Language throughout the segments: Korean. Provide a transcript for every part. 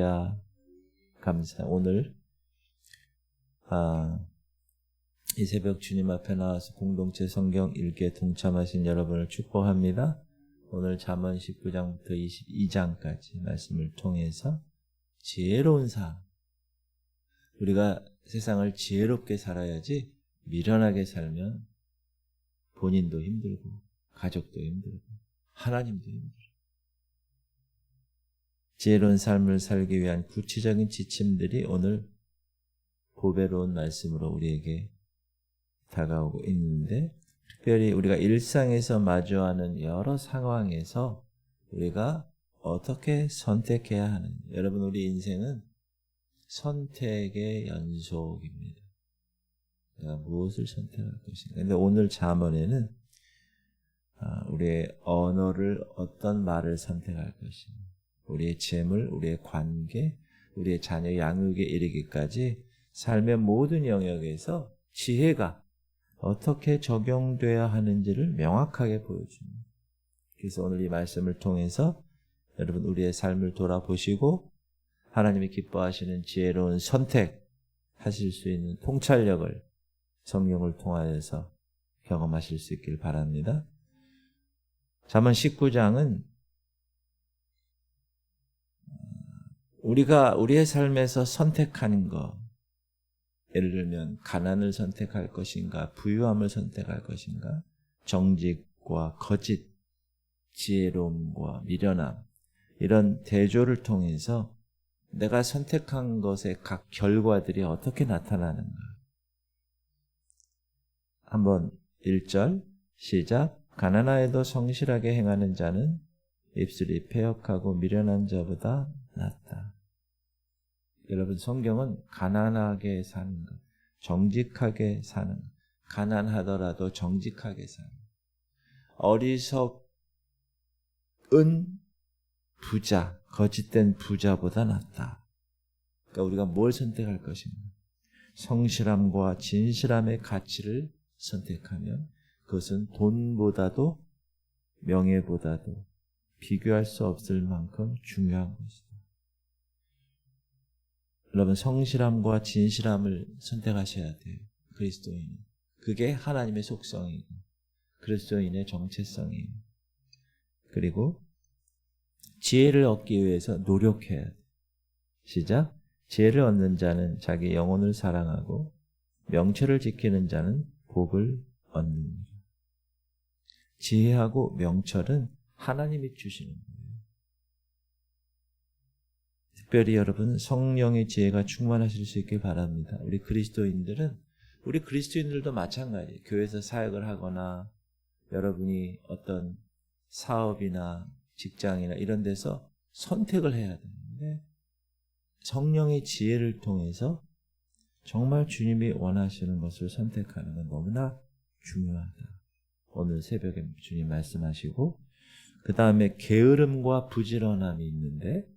할렐루야. 오늘 이 새벽 주님 앞에 나와서 공동체 성경 읽기에 동참하신 여러분을 축복합니다. 오늘 잠언 19장부터 22장까지 말씀을 통해서 지혜로운 삶, 우리가 세상을 지혜롭게 살아야지 미련하게 살면 본인도 힘들고 가족도 힘들고 하나님도 힘들고, 지혜로운 삶을 살기 위한 구체적인 지침들이 오늘 보배로운 말씀으로 우리에게 다가오고 있는데, 특별히 우리가 일상에서 마주하는 여러 상황에서 우리가 어떻게 선택해야 하는지. 여러분, 우리 인생은 선택의 연속입니다. 내가 무엇을 선택할 것인가. 그런데 오늘 잠언에는 우리의 언어를, 어떤 말을 선택할 것인가, 우리의 재물, 우리의 관계, 우리의 자녀 양육에 이르기까지 삶의 모든 영역에서 지혜가 어떻게 적용돼야 하는지를 명확하게 보여줍니다. 그래서 오늘 이 말씀을 통해서 여러분, 우리의 삶을 돌아보시고 하나님이 기뻐하시는 지혜로운 선택하실 수 있는 통찰력을 성령을 통하여서 경험하실 수 있길 바랍니다. 잠언 19장은 우리가 우리의 삶에서 선택하는 것, 예를 들면 가난을 선택할 것인가, 부유함을 선택할 것인가, 정직과 거짓, 지혜로움과 미련함, 이런 대조를 통해서 내가 선택한 것의 각 결과들이 어떻게 나타나는가. 한번 1절 시작. 가난하여도 성실하게 행하는 자는 입술이 패역하고 미련한 자보다 낫다. 여러분, 성경은 가난하게 사는 것, 정직하게 사는 것, 가난하더라도 정직하게 사는 것, 어리석은 부자, 거짓된 부자보다 낫다. 그러니까 우리가 뭘 선택할 것인가? 성실함과 진실함의 가치를 선택하면 그것은 돈보다도 명예보다도 비교할 수 없을 만큼 중요한 것이다. 여러분, 성실함과 진실함을 선택하셔야 돼요. 그리스도인은. 그게 하나님의 속성이고 그리스도인의 정체성이에요. 그리고 지혜를 얻기 위해서 노력해야 돼요. 시작. 지혜를 얻는 자는 자기 영혼을 사랑하고 명철을 지키는 자는 복을 얻는다. 지혜하고 명철은 하나님이 주시는 거예요. 특별히 여러분, 성령의 지혜가 충만하실 수 있길 바랍니다. 우리 그리스도인들도 마찬가지예요. 교회에서 사역을 하거나 여러분이 어떤 사업이나 직장이나 이런 데서 선택을 해야 되는데, 성령의 지혜를 통해서 정말 주님이 원하시는 것을 선택하는 건 너무나 중요하다. 오늘 새벽에 주님 말씀하시고, 그 다음에 게으름과 부지런함이 있는데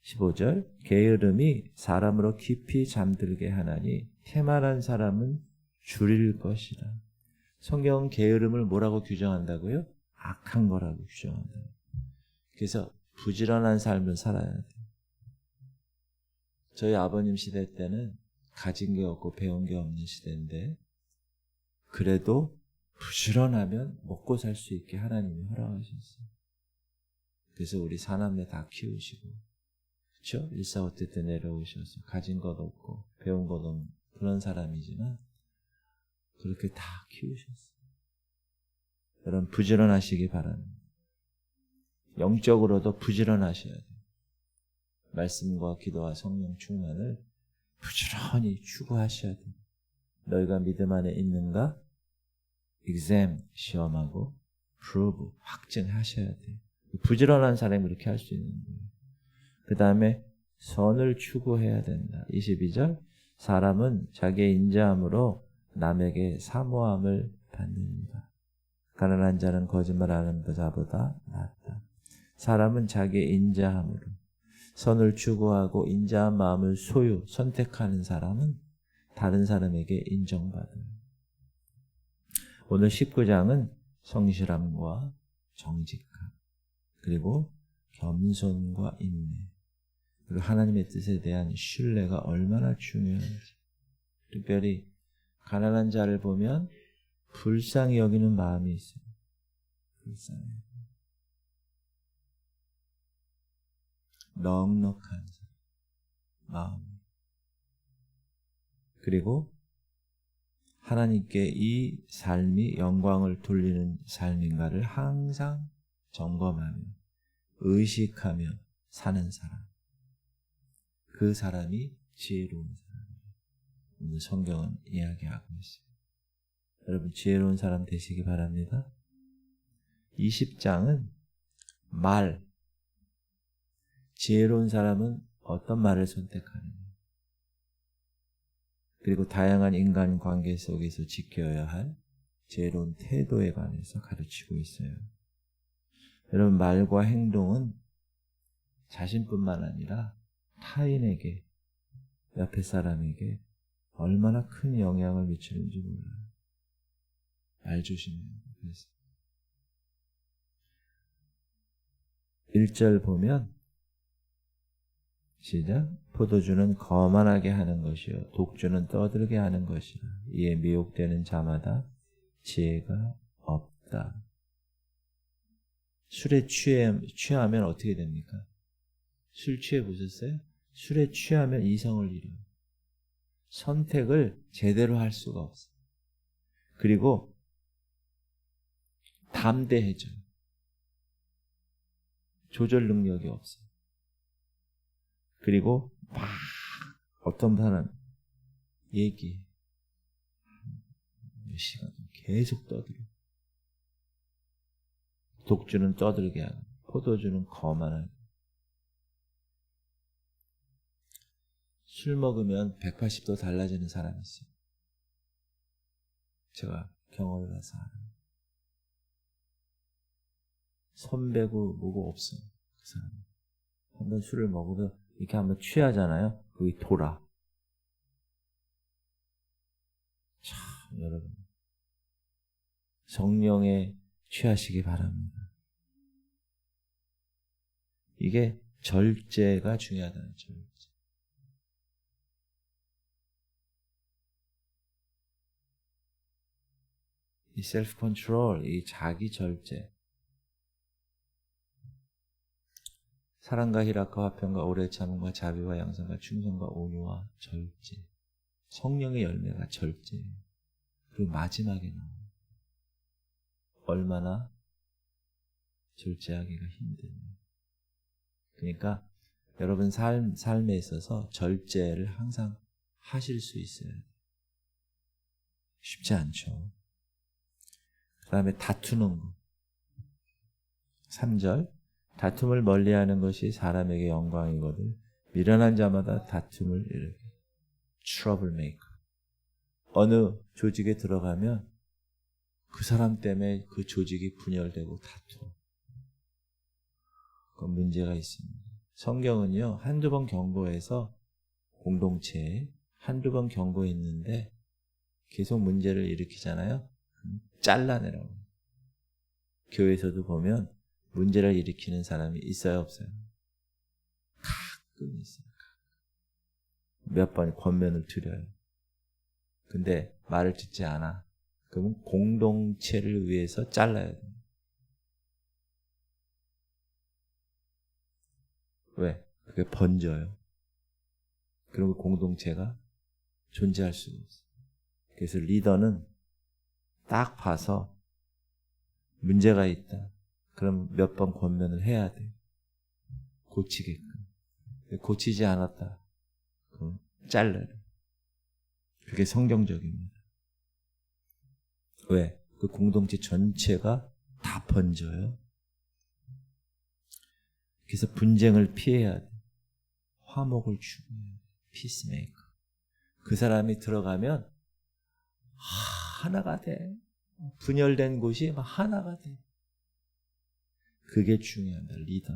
15절, 게으름이 사람으로 깊이 잠들게 하나니 태만한 사람은 줄일 것이라. 성경은 게으름을 뭐라고 규정한다고요? 악한 거라고 규정한다. 그래서 부지런한 삶을 살아야 돼요. 저희 아버님 시대 때는 가진 게 없고 배운 게 없는 시대인데, 그래도 부지런하면 먹고 살 수 있게 하나님이 허락하셨어요. 그래서 우리 사남매 다 키우시고, 그렇죠? 145때 때 내려오셔서 가진 것 없고 배운 것 없는 그런 사람이지만 그렇게 다 키우셨어요. 여러분, 부지런하시기 바랍니다. 영적으로도 부지런하셔야 돼요. 말씀과 기도와 성령 충만을 부지런히 추구하셔야 돼요. 너희가 믿음 안에 있는가? exam, 시험하고 prove, 확증하셔야 돼요. 부지런한 사람이 그렇게 할 수 있는 거예요. 그 다음에 선을 추구해야 된다. 22절, 사람은 자기의 인자함으로 남에게 사모함을 받는다. 가난한 자는 거짓말하는 자보다 낫다. 사람은 자기의 인자함으로 선을 추구하고 인자한 마음을 선택하는 사람은 다른 사람에게 인정받아요. 오늘 19장은 성실함과 정직함, 그리고 겸손과 인내, 그리고 하나님의 뜻에 대한 신뢰가 얼마나 중요한지. 특별히 가난한 자를 보면 불쌍히 여기는 마음이 있어요. 불쌍해. 넉넉한 마음. 그리고 하나님께 이 삶이 영광을 돌리는 삶인가를 항상 점검하며 의식하며 사는 사람. 그 사람이 지혜로운 사람이에요. 오늘 성경은 이야기하고 있어요. 여러분 지혜로운 사람 되시기 바랍니다. 20장은 말. 지혜로운 사람은 어떤 말을 선택하느냐. 그리고 다양한 인간관계 속에서 지켜야 할 지혜로운 태도에 관해서 가르치고 있어요. 여러분 말과 행동은 자신뿐만 아니라 타인에게, 옆에 사람에게 얼마나 큰 영향을 미치는지 몰라요. 말 조심해요. 그래서 1절 보면 시작. 포도주는 거만하게 하는 것이요 독주는 떠들게 하는 것이라. 이에 미혹되는 자마다 지혜가 없다. 술에 취하면 어떻게 됩니까? 술 취해 보셨어요? 술에 취하면 이성을 잃어요. 선택을 제대로 할 수가 없어요. 그리고 담대해져요. 조절 능력이 없어요. 그리고 막 어떤 사람 얘기 몇 시간 계속 떠들어. 독주는 떠들게 하고 포도주는 거만하고. 술 먹으면 180도 달라지는 사람이 있어요. 제가 경험을 해서 알아요. 선배고 뭐고 없어요. 그 사람. 한번 술을 먹으면 이렇게 한번 취하잖아요. 그게 돌아. 참 여러분 성령에 취하시기 바랍니다. 이게 절제가 중요하다는 절제. 이 셀프 컨트롤, 이 자기 절제. 사랑과 희락과 화평과 오래 참음과 자비와 양선과 충성과 온유와 절제. 성령의 열매가 절제예요. 그리고 마지막에 나와요. 얼마나 절제하기가 힘드냐. 그러니까 여러분 삶에 있어서 절제를 항상 하실 수 있어야 돼요. 쉽지 않죠. 그 다음에 다투는 거. 3절. 다툼을 멀리하는 것이 사람에게 영광이거든 미련한 자마다 다툼을 일으켜. 트러블 메이커. 어느 조직에 들어가면 그 사람 때문에 그 조직이 분열되고 다투어. 그 문제가 있습니다. 성경은요 한두 번 경고해서 공동체에 한두 번 경고했는데 계속 문제를 일으키잖아요. 잘라내라고. 교회에서도 보면 문제를 일으키는 사람이 있어요, 없어요? 가끔 있어요. 몇 번 권면을 드려요. 근데 말을 듣지 않아. 그러면 공동체를 위해서 잘라야 돼요. 왜? 그게 번져요. 그리고 공동체가 존재할 수가 없어요. 그래서 리더는 딱 봐서 문제가 있다. 그럼 몇 번 권면을 해야 돼. 고치게끔. 고치지 않았다. 그럼 잘라요. 그게 성경적입니다. 왜? 그 공동체 전체가 다 번져요. 그래서 분쟁을 피해야 돼. 화목을 추구해야 돼. 피스메이커. 그 사람이 들어가면 하나가 돼. 분열된 곳이 막 하나가 돼. 그게 중요합니다. 리더.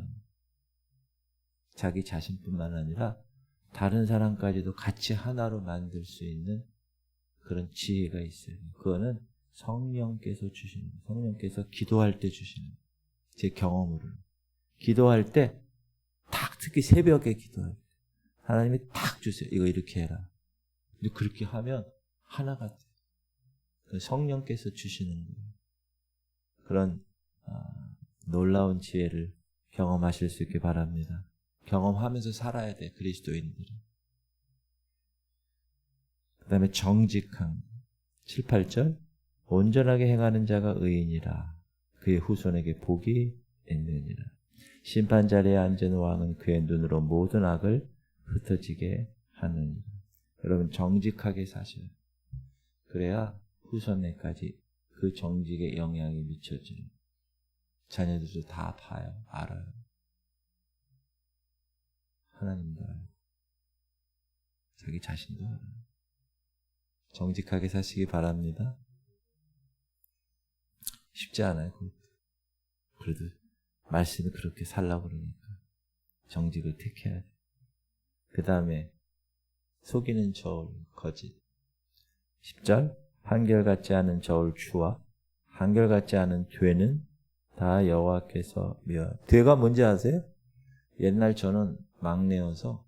자기 자신뿐만 아니라 다른 사람까지도 같이 하나로 만들 수 있는 그런 지혜가 있어요. 그거는 성령께서 주시는, 성령께서 기도할 때 주시는, 제 경험으로. 기도할 때, 특히 새벽에 기도할 때. 하나님이 딱 주세요. 이거 이렇게 해라. 근데 그렇게 하면 하나가 돼요. 성령께서 주시는 거예요. 그런 놀라운 지혜를 경험하실 수 있게 바랍니다. 경험하면서 살아야 돼, 그리스도인들은. 그 다음에 정직한 7, 8절 온전하게 행하는 자가 의인이라 그의 후손에게 복이 있느니라. 심판자리에 앉은 왕은 그의 눈으로 모든 악을 흩어지게 하느니라. 여러분 정직하게 사셔요. 그래야 후손에까지 그 정직의 영향이 미쳐지는. 자녀들도 다 봐요. 알아요. 하나님도 알아요. 자기 자신도 알아요. 정직하게 사시기 바랍니다. 쉽지 않아요. 그래도 말씀이 그렇게 살라고 그러니까 정직을 택해야 돼. 그 다음에 속이는 저울, 거짓. 10절 한결같지 않은 저울 추와 한결같지 않은 되는 다 여호와께서 미워. 되가 뭔지 아세요? 옛날 저는 막내여서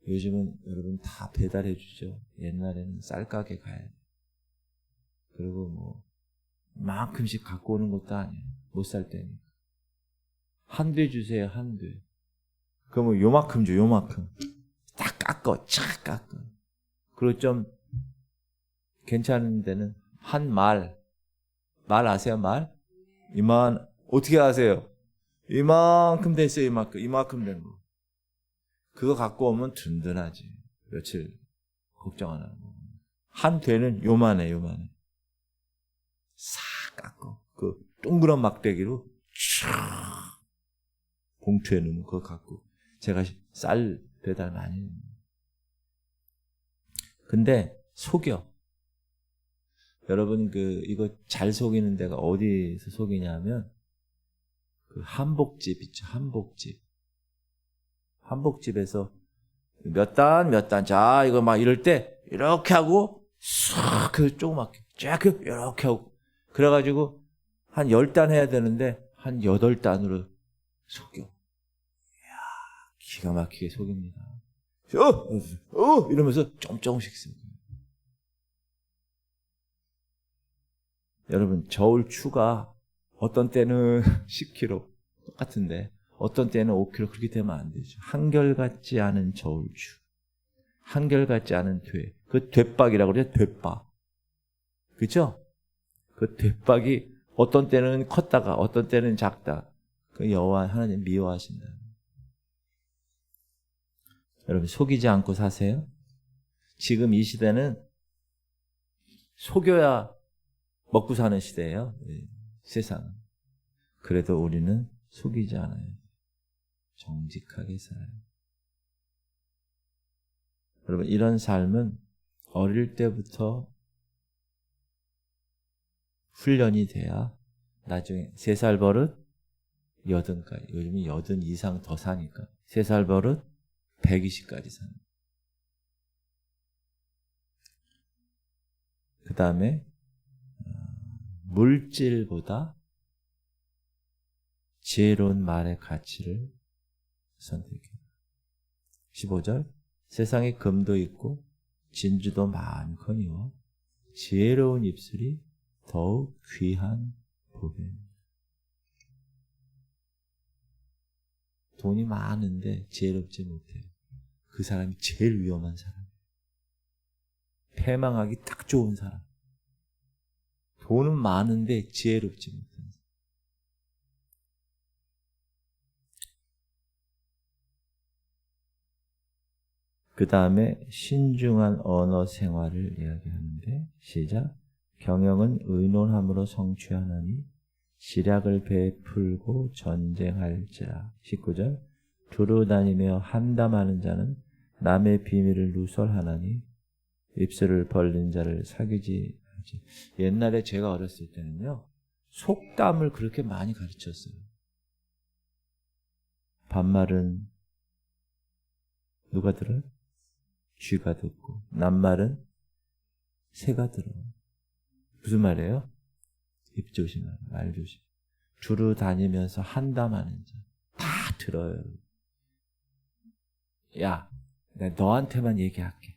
요즘은 여러분 다 배달해 주죠. 옛날에는 쌀가게 가야 돼. 그리고 뭐 만큼씩 갖고 오는 것도 아니에요. 못 살 때니까. 한 돼 주세요. 한 돼. 그러면 요만큼 줘. 요만큼. 딱 깎아. 착 깎아. 그리고 좀 괜찮은 데는 한 말 아세요? 말? 어떻게 아세요? 이만큼 됐어요. 이만큼 된 거. 그거 갖고 오면 든든하지. 며칠 걱정 안 하고. 한 되는 요만해. 싹 깎고 그 동그란 막대기로 쫙 봉투에 넣으면 그거 갖고 제가 쌀 배달 많이 해요. 근데 속여. 여러분 이거 잘 속이는 데가 어디서 속이냐면 그 한복집 있죠. 한복집에서 몇 단 자 이거 막 이럴 때 이렇게 하고 싹 조그맣게 쫙 이렇게 하고 그래가지고 한 10단 해야 되는데 한 8단으로 속여. 이야, 기가 막히게 속입니다. 이러면서 조금씩 씁니다. 여러분 저울 추가 어떤 때는 10kg 똑같은데 어떤 때는 5kg 그렇게 되면 안 되죠. 한결같지 않은 저울추. 한결같지 않은 돼. 그 되박이라고 그러죠. 되박. 그렇죠? 그 되박이 어떤 때는 컸다가 어떤 때는 작다. 그 여호와 하나님 미워하신다. 여러분 속이지 않고 사세요. 지금 이 시대는 속여야 먹고 사는 시대예요. 세상은. 그래도 우리는 속이지 않아요. 정직하게 살아요. 여러분 이런 삶은 어릴 때부터 훈련이 돼야 나중에 3살 버릇 80까지. 요즘은 80 이상 더 사니까 3살 버릇 120까지 사는. 그 다음에 물질보다 지혜로운 말의 가치를 선택해요. 15절 세상에 금도 있고 진주도 많거니와 지혜로운 입술이 더욱 귀한 보배입니다. 돈이 많은데 지혜롭지 못해요. 그 사람이 제일 위험한 사람. 패망하기 딱 좋은 사람. 돈은 많은데 지혜롭지 못한 사람. 그 다음에 신중한 언어 생활을 이야기하는데 시작. 경영은 의논함으로 성취하나니 시략을 베풀고 전쟁할지라. 19절 두루 다니며 함담하는 자는 남의 비밀을 누설하나니 입술을 벌린 자를 사귀지 하지. 옛날에 제가 어렸을 때는요 속담을 그렇게 많이 가르쳤어요. 반말은 누가 들어요? 쥐가 듣고 낱말은 새가 들어. 무슨 말이에요? 입 조심하라, 말 조심. 두루 다니면서 한담하는 자 다 들어요. 야, 내가 너한테만 얘기할게.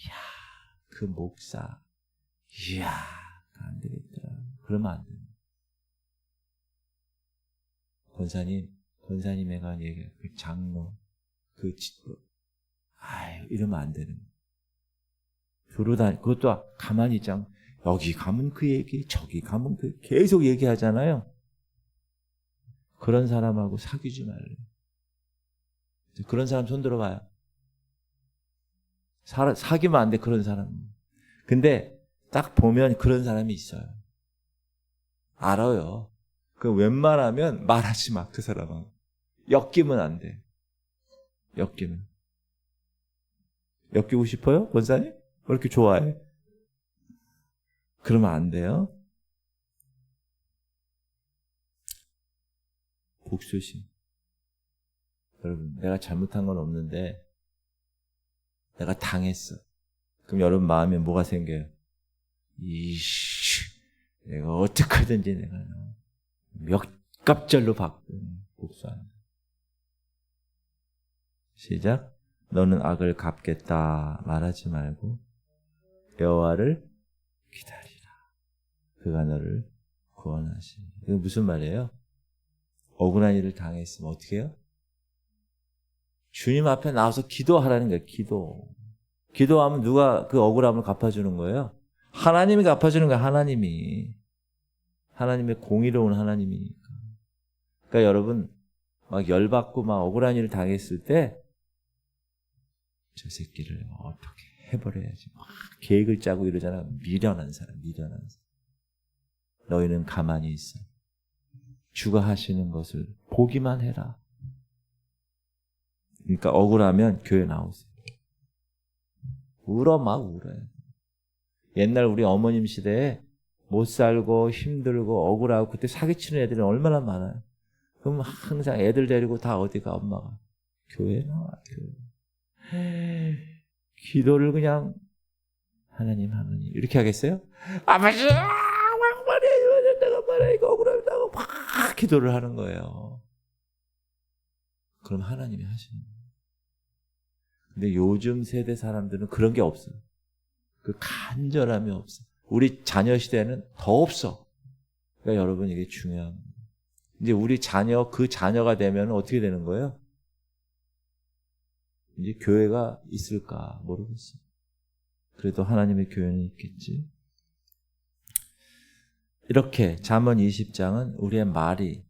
야, 그 목사, 이야, 안 되겠더라. 그러면 안 돼. 권사님애가 얘기해. 그 장로, 그 집도, 아유, 이러면 안 되는 거야. 그것도 가만히 있잖아. 여기 가면 그 얘기, 저기 가면 그 계속 얘기하잖아요. 그런 사람하고 사귀지 말래. 그런 사람 손 들어봐요. 사귀면 안 돼, 그런 사람. 근데 딱 보면 그런 사람이 있어요. 알아요. 그 웬만하면 말하지 마, 그 사람은. 엮이면 안 돼. 엮이면. 엮이고 싶어요? 권사님? 왜 이렇게 좋아해? 그러면 안 돼요. 복수심. 여러분, 내가 잘못한 건 없는데 내가 당했어. 그럼 여러분 마음에 뭐가 생겨요? 이씨, 내가 어떻게든지 내가 몇 갑절로 복수하는. 시작. 너는 악을 갚겠다 말하지 말고 여호와를 기다리라. 그가 너를 구원하시니. 이거 무슨 말이에요? 억울한 일을 당했으면 어떻게 해요? 주님 앞에 나와서 기도하라는 거예요. 기도하면 누가 그 억울함을 갚아주는 거예요? 하나님이 갚아주는 거예요. 하나님의 공의로운 하나님이니까. 그러니까 여러분 막 열받고 막 억울한 일을 당했을 때 저 새끼를 어떻게 해버려야지 막 계획을 짜고 이러잖아. 미련한 사람. 너희는 가만히 있어. 주가 하시는 것을 보기만 해라. 그러니까 억울하면 교회 나오세요. 막 울어요. 옛날 우리 어머님 시대에 못 살고 힘들고 억울하고 그때 사기치는 애들이 얼마나 많아요. 그럼 항상 애들 데리고 다 어디가 엄마가 교회 나와. 기도를 그냥 하나님 이렇게 하겠어요? 아버지 내가 말해 이거 억울하다고 막 기도를 하는 거예요. 그럼 하나님이 하시는 거예요. 근데 요즘 세대 사람들은 그런 게 없어요. 그 간절함이 없어. 우리 자녀 시대에는 더 없어. 그러니까 여러분 이게 중요한 거예요. 이제 우리 그 자녀가 되면 어떻게 되는 거예요? 이제 교회가 있을까 모르겠어요. 그래도 하나님의 교회는 있겠지. 이렇게 잠언 20장은 우리의 말이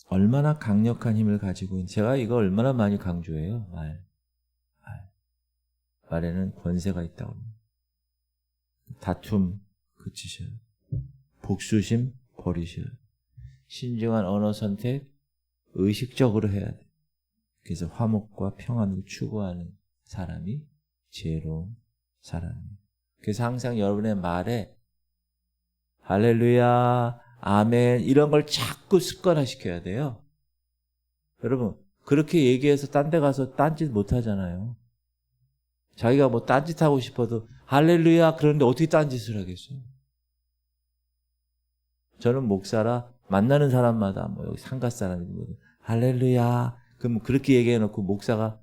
얼마나 강력한 힘을 가지고 있는지 제가 이거 얼마나 많이 강조해요. 말에는 권세가 있다고. 다툼 그치셔요. 복수심 버리셔요. 신중한 언어 선택 의식적으로 해야 돼. 그래서 화목과 평안을 추구하는 사람이 지혜로운 사람입니다. 그래서 항상 여러분의 말에 할렐루야, 아멘 이런 걸 자꾸 습관화시켜야 돼요. 여러분 그렇게 얘기해서 딴 데 가서 딴짓 못하잖아요. 자기가 뭐 딴짓하고 싶어도 할렐루야 그러는데 어떻게 딴짓을 하겠어요? 저는 목사라 만나는 사람마다 뭐 여기 상가 사람이든 할렐루야 그럼 그렇게 얘기해놓고 목사가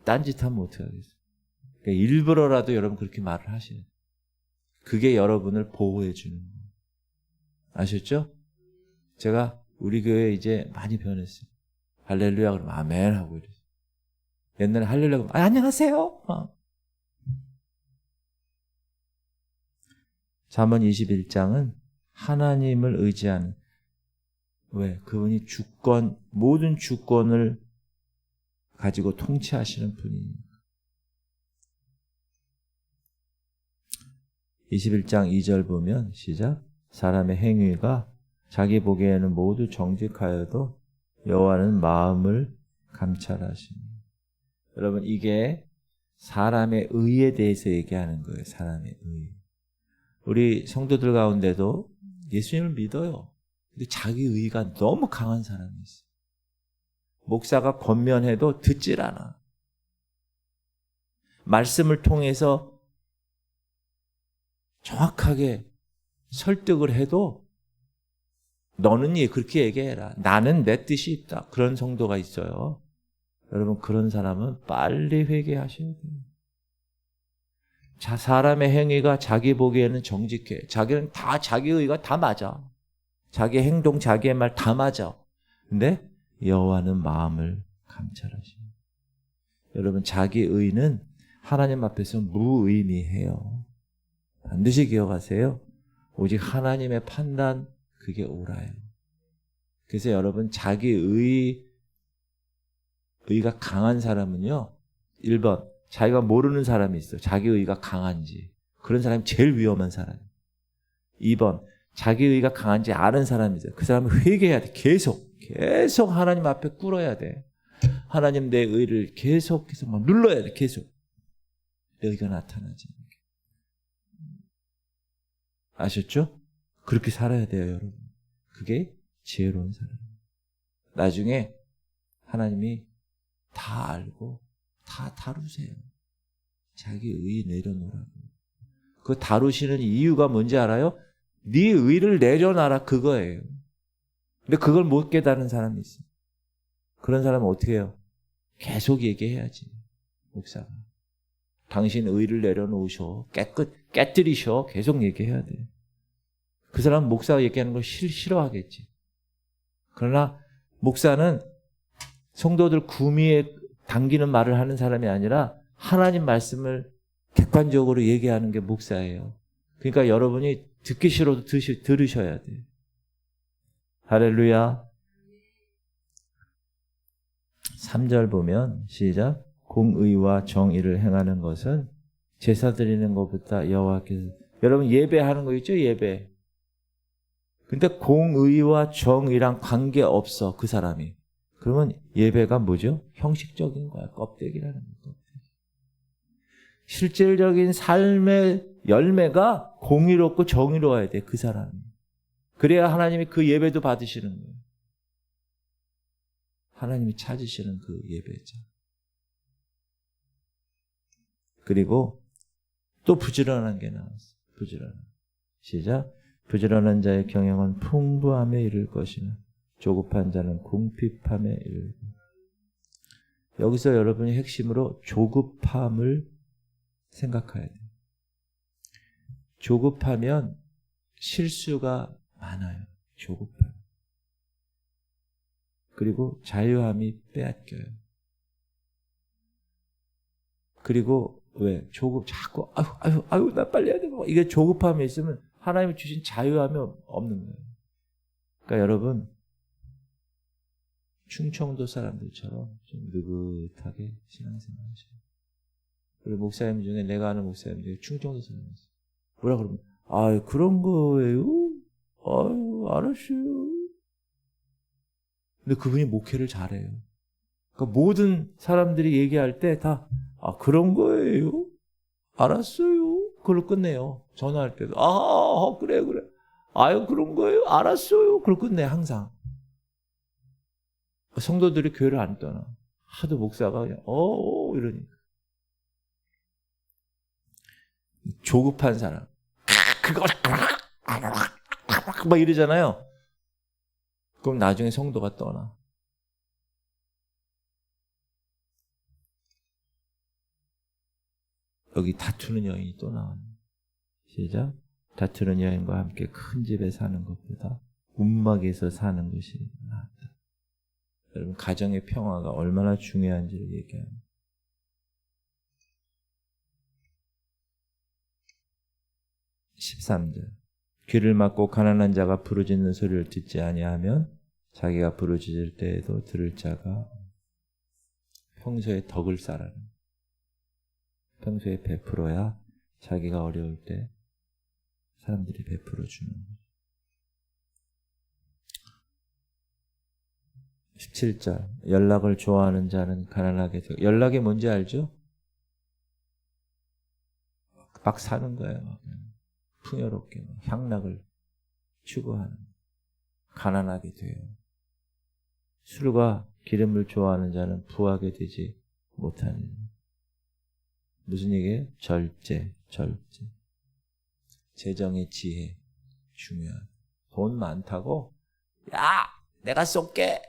딴짓하면 어떻게 하겠어요? 그러니까 일부러라도 여러분 그렇게 말을 하셔야 돼요. 그게 여러분을 보호해 주는 거예요. 아셨죠? 제가 우리 교회 이제 많이 변했어요. 할렐루야 그러면 아멘 하고 이랬어요. 옛날에 할렐루야 그러면 안녕하세요. 잠언 21장은 하나님을 의지하는 왜? 그분이 모든 주권을 가지고 통치하시는 분이니까. 21장 2절 보면 시작. 사람의 행위가 자기 보기에는 모두 정직하여도 여호와는 마음을 감찰하시니. 여러분 이게 사람의 의에 대해서 얘기하는 거예요. 사람의 의. 우리 성도들 가운데도 예수님을 믿어요. 근데 자기 의가 너무 강한 사람이 있어요. 목사가 권면해도 듣질 않아. 말씀을 통해서 정확하게 설득을 해도 너는 그렇게 얘기해라. 나는 내 뜻이 있다. 그런 성도가 있어요. 여러분 그런 사람은 빨리 회개하셔야 돼요. 사람의 행위가 자기 보기에는 정직해. 자기는 다 자기 의가 다 맞아. 자기 행동, 자기의 말 다 맞아. 근데 여호와는 마음을 감찰하십니다. 여러분 자기 의는 하나님 앞에서 무의미해요. 반드시 기억하세요. 오직 하나님의 판단, 그게 옳아요. 그래서 여러분 자기 의가 강한 사람은요. 1번 자기가 모르는 사람이 있어요. 자기 의가 강한지. 그런 사람이 제일 위험한 사람이에요. 2번 자기 의가 강한지 아는 사람이 있어요. 그 사람은 회개해야 돼. 계속 하나님 앞에 꿇어야 돼. 하나님 내 의를 계속해서 막 눌러야 돼. 계속. 의가 나타나지. 아셨죠? 그렇게 살아야 돼요, 여러분. 그게 지혜로운 사람. 나중에 하나님이 다 알고 다 다루세요. 자기 의 내려놓으라고. 그 다루시는 이유가 뭔지 알아요? 네 의를 내려놔라 그거예요. 근데 그걸 못 깨달은 사람이 있어요. 그런 사람은 어떻게 해요? 계속 얘기해야지. 목사가. 당신 의를 내려놓으셔. 깨뜨리셔. 계속 얘기해야 돼. 그 사람은 목사가 얘기하는 걸 싫어하겠지. 그러나 목사는 성도들 구미에 당기는 말을 하는 사람이 아니라 하나님 말씀을 객관적으로 얘기하는 게 목사예요. 그러니까 여러분이 듣기 싫어도 들으셔야 돼요. 할렐루야. 3절 보면 시작. 공의와 정의를 행하는 것은 제사 드리는 것보다 여호와께서 여러분 예배하는 거 있죠? 예배. 근데 공의와 정의랑 관계없어 그 사람이. 그러면 예배가 뭐죠? 형식적인 거야. 껍데기라는 거. 실질적인 삶의 열매가 공의롭고 정의로워야 돼. 그 사람이. 그래야 하나님이 그 예배도 받으시는 거예요. 하나님이 찾으시는 그 예배죠. 그리고 또 부지런한 게 나왔어. 부지런한. 시작. 부지런한 자의 경영은 풍부함에 이를 것이나 조급한 자는 궁핍함에 이르고. 여기서 여러분이 핵심으로 조급함을 생각해야 돼요. 조급하면 실수가 많아요. 조급함. 그리고 자유함이 빼앗겨요. 그리고 왜? 자꾸 아유 나 빨리 해야 되고 이게 조급함이 있으면 하나님이 주신 자유함이 없는 거예요. 그러니까 여러분 충청도 사람들처럼 좀 느긋하게 신앙생활 하셔요. 그리고 목사님 중에 내가 아는 목사님 중에 충청도 사람이 있어요. 뭐라 그러면 그런 거예요? 알았어요. 근데 그분이 목회를 잘해요. 그러니까 모든 사람들이 얘기할 때 다 그런 거예요? 알았어요. 그걸 끝내요. 전화할 때도 그래. 그런 거예요? 알았어요. 그걸 끝내 항상. 성도들이 교회를 안 떠나. 하도 목사가 그냥 이러니까. 조급한 사람. 그거 막 이러잖아요. 그럼 나중에 성도가 떠나. 여기 다투는 여인이 또 나왔네. 시작. 다투는 여인과 함께 큰 집에 사는 것보다 움막에서 사는 것이 낫다. 여러분 가정의 평화가 얼마나 중요한지를 얘기합니다. 13절. 귀를 막고 가난한 자가 부르짖는 소리를 듣지 아니하면 자기가 부르짖을 때에도 들을 자가 평소에 덕을 쌓아라. 평소에 베풀어야 자기가 어려울 때 사람들이 베풀어 주는 거예요. 17절. 연락을 좋아하는 자는 가난하게 되고. 연락이 뭔지 알죠? 막 사는 거예요. 풍요롭게 향락을 추구하는. 가난하게 돼요. 술과 기름을 좋아하는 자는 부하게 되지 못하는. 무슨 얘기예요? 절제. 재정의 지혜 중요한. 돈 많다고 내가 쏠게.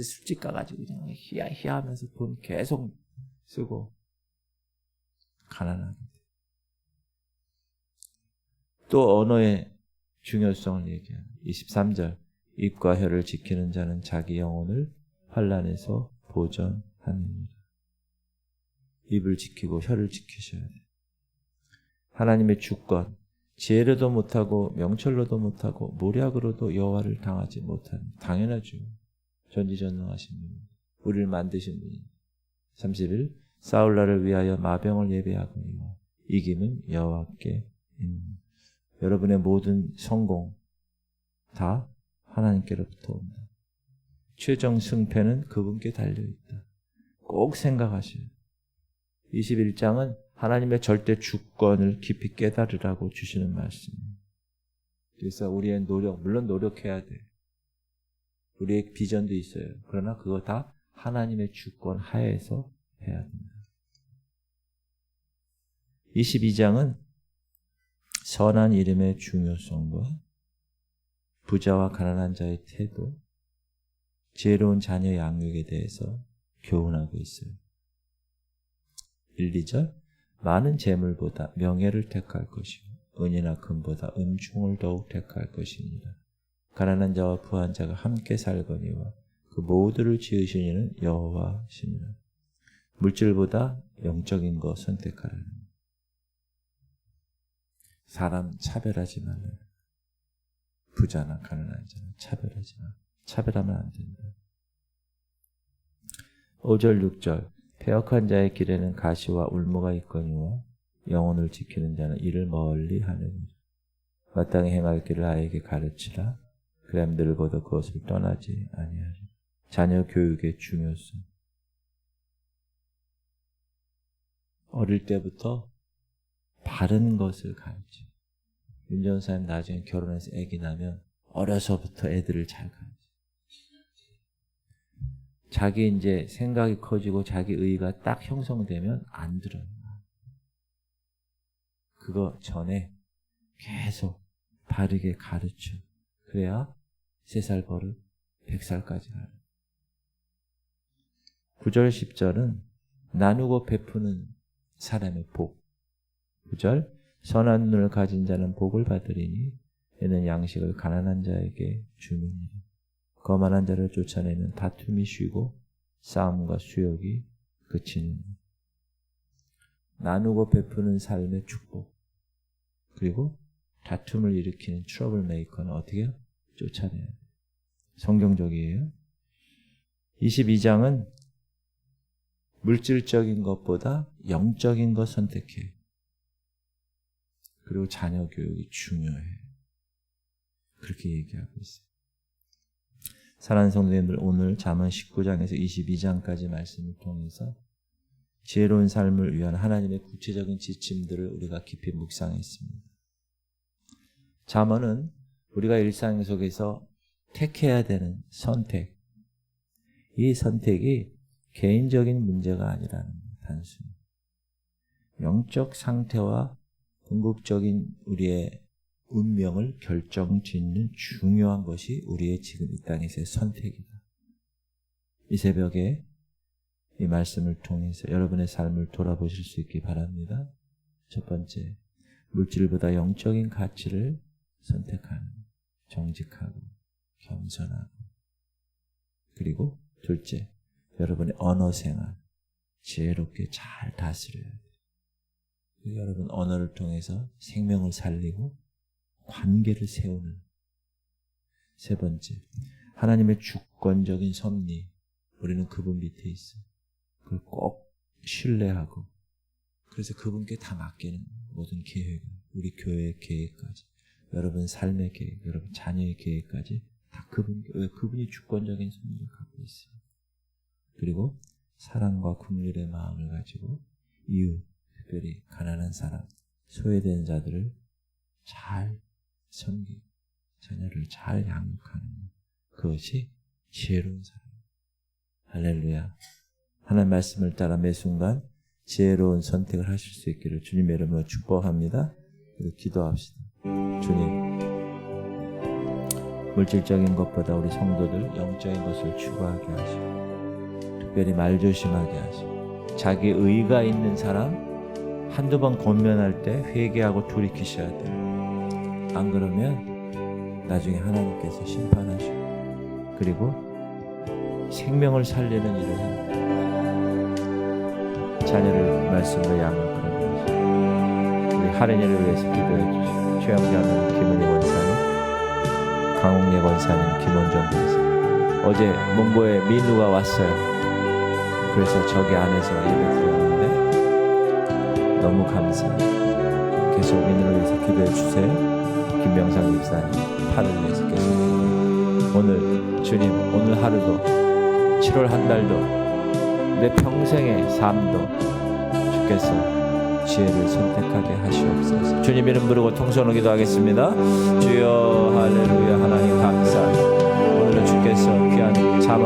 술집 가가지고 그냥 히야히야 하면서 돈 계속 쓰고 가난하게. 또 언어의 중요성을 얘기하는 23절 입과 혀를 지키는 자는 자기 영혼을 환난에서 보전하느니라. 입을 지키고 혀를 지키셔야 돼요. 하나님의 주권, 지혜로도 못하고 명철로도 못하고 모략으로도 여호와를 당하지 못하는, 당연하죠. 전지전능하신 분, 우리를 만드신 분이. 31 사울라를 위하여 마병을 예배하거니와 이김은 여호와께 있는. 여러분의 모든 성공 다 하나님께로부터 온다. 최종 승패는 그분께 달려있다. 꼭 생각하셔야 돼요. 21장은 하나님의 절대 주권을 깊이 깨달으라고 주시는 말씀입니다. 그래서 우리의 노력, 물론 노력해야 돼. 우리의 비전도 있어요. 그러나 그거 다 하나님의 주권 하에서 해야 된다. 22장은 선한 이름의 중요성과 부자와 가난한 자의 태도, 지혜로운 자녀 양육에 대해서 교훈하고 있어요. 1, 2절 많은 재물보다 명예를 택할 것이고 은이나 금보다 은총을 더욱 택할 것이니라. 가난한 자와 부한 자가 함께 살거니와 그 모두를 지으신 이는 여호와시니라. 물질보다 영적인 거 선택하라는. 사람 차별하지 말라. 부자나 가난한 자는 차별하지 마. 차별하면 안 된다. 5절 6절 패역한 자의 길에는 가시와 울무가 있거니와 영혼을 지키는 자는 이를 멀리 하느니라. 마땅히 행할 길을 아이에게 가르치라. 그럼 늙어도 그것을 떠나지 아니하리. 자녀 교육의 중요성. 어릴 때부터 바른 것을 가르치. 윤 전사님 나중에 결혼해서 아기 나면 어려서부터 애들을 잘 가르치. 자기 이제 생각이 커지고 자기 의의가 딱 형성되면 안 들어요. 그거 전에 계속 바르게 가르쳐. 그래야 3살 버릇 100살까지 가요. 9절 10절은 나누고 베푸는 사람의 복. 9절 선한 눈을 가진 자는 복을 받으리니 이는 양식을 가난한 자에게 주느니라. 거만한 자를 쫓아내면 다툼이 쉬고 싸움과 수욕이 그치는. 나누고 베푸는 삶의 축복. 그리고 다툼을 일으키는 트러블 메이커는 어떻게 해요? 쫓아내요. 성경적이에요. 22장은 물질적인 것보다 영적인 것 선택해. 그리고 자녀 교육이 중요해. 그렇게 얘기하고 있어요. 사랑하는 성도님들, 오늘 잠언 19장에서 22장까지 말씀을 통해서 지혜로운 삶을 위한 하나님의 구체적인 지침들을 우리가 깊이 묵상했습니다. 잠언은 우리가 일상 속에서 택해야 되는 선택, 이 선택이 개인적인 문제가 아니라는 거예요. 단순히 영적 상태와 궁극적인 우리의 운명을 결정짓는 중요한 것이 우리의 지금 이 땅에서의 선택이다. 이 새벽에 이 말씀을 통해서 여러분의 삶을 돌아보실 수 있기 바랍니다. 첫 번째, 물질보다 영적인 가치를 선택하는 정직하고 겸손하고. 그리고 둘째, 여러분의 언어 생활 지혜롭게 잘 다스려야 돼요. 여러분 언어를 통해서 생명을 살리고 관계를 세우는. 세 번째, 하나님의 주권적인 섭리. 우리는 그분 밑에 있어요. 그걸 꼭 신뢰하고 그래서 그분께 다 맡기는 모든 계획, 우리 교회의 계획까지, 여러분 삶의 계획, 여러분 자녀의 계획까지 다 그분이 주권적인 섭리를 갖고 있어요. 그리고 사랑과 긍휼의 마음을 가지고 이웃, 특별히 가난한 사람, 소외된 자들을 잘 섬기고 자녀를 잘 양육하는 그것이 지혜로운 사람. 할렐루야. 하나님 말씀을 따라 매 순간 지혜로운 선택을 하실 수 있기를 주님의 이름으로 축복합니다. 그리고 기도합시다. 주님, 물질적인 것보다 우리 성도들 영적인 것을 추구하게 하시고 특별히 말조심하게 하시고 자기 의가 있는 사람 한두 번 권면할 때 회개하고 돌이키셔야 돼요. 안 그러면 나중에 하나님께서 심판하시고 그리고 생명을 살리는 일을 합니다. 자녀를 말씀으로 양육하는 것이 우리 할인이를 위해서 기도해 주시고 최영자는 김은희 권사님, 강홍예 권사님, 김원정 권사님 어제 몽고에 민우가 왔어요. 그래서 저기 안에서 예배 드렸는데 너무 감사해요. 계속 민우를 위해서 기도해 주세요. 김명상 집사님 팔을 위해서 계속 기도해요. 오늘 주님 오늘 하루도 7월 한 달도 내 평생의 삶도 주께서 지혜를 선택하게 하시옵소서. 주님 이름 부르고 통성으로 기도하겠습니다. 주여 할렐루야. 하나님 감사합니다. 오늘은 주께서 귀한 잠언